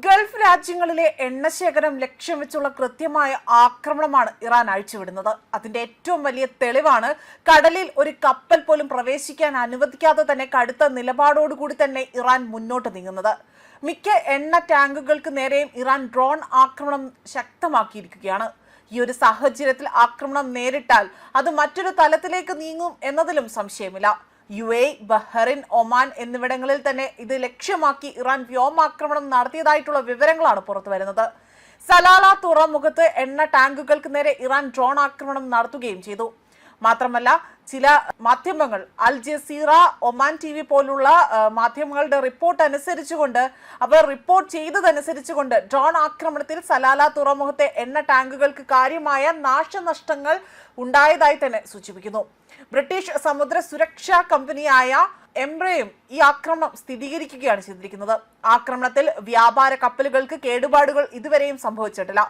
Gulf രാജ്യങ്ങളിലെ എണ്ണശേഖരം ലക്ഷ്യം വെച്ചുള്ള കൃത്യമായ ആക്രമണമാണ് ഇറാൻ അഴിച്ചുവിടുന്നത്. അതിന്റെ ഏറ്റവും വലിയ തെളിവാണ് കടലിൽ ഒരു കപ്പൽ പോലും പ്രവേശിക്കാൻ അനുവദിക്കാതെ തന്നെ കടുത്ത നിലപാടോടുകൂടി തന്നെ ഇറാൻ മുന്നോട്ട് നീങ്ങുന്നത്. മിക്ക എണ്ണ ടാങ്കുകൾക്ക് നേരെയും ഇറാൻ ഡ്രോൺ ആക്രമണം ശക്തമാക്കിയിരിക്കുകയാണ്. ഈ ഒരു സാഹചര്യത്തിൽ ആക്രമണം നേരിട്ടാൽ അത് മറ്റൊരു തലത്തിലേക്ക് നീങ്ങും എന്നതിലും സംശയമില്ല. UAE, ബഹ്റൈൻ, ഒമാൻ എന്നിവിടങ്ങളിൽ തന്നെ ഇത് ലക്ഷ്യമാക്കി ഇറാൻ വ്യോമാക്രമണം നടത്തിയതായിട്ടുള്ള വിവരങ്ങളാണ് പുറത്തുവരുന്നത്. സലാല തുറമുഖത്ത് എണ്ണ ടാങ്കുകൾക്ക് നേരെ ഇറാൻ ഡ്രോൺ ആക്രമണം നടത്തുകയും ചെയ്തു. മാത്രമല്ല, ചില മാധ്യമങ്ങൾ അൽ ജസീറ, ഒമാൻ TV പോലുള്ള മാധ്യമങ്ങളുടെ റിപ്പോർട്ട് അനുസരിച്ചുകൊണ്ട് അവർ റിപ്പോർട്ട് ചെയ്തതനുസരിച്ചുകൊണ്ട് ഡ്രോൺ ആക്രമണത്തിൽ സലാല തുറമുഖത്തെ എണ്ണ ടാങ്കുകൾക്ക് കാര്യമായ നാശനഷ്ടങ്ങൾ ഉണ്ടായതായി തന്നെ സൂചിപ്പിക്കുന്നു. ബ്രിട്ടീഷ് സമുദ്ര സുരക്ഷാ കമ്പനിയായ എംബ്രയും ഈ ആക്രമണം സ്ഥിരീകരിക്കുകയാണ് ചെയ്തിരിക്കുന്നത്. ആക്രമണത്തിൽ വ്യാപാര കപ്പലുകൾക്ക് കേടുപാടുകൾ ഇതുവരെയും സംഭവിച്ചിട്ടില്ല.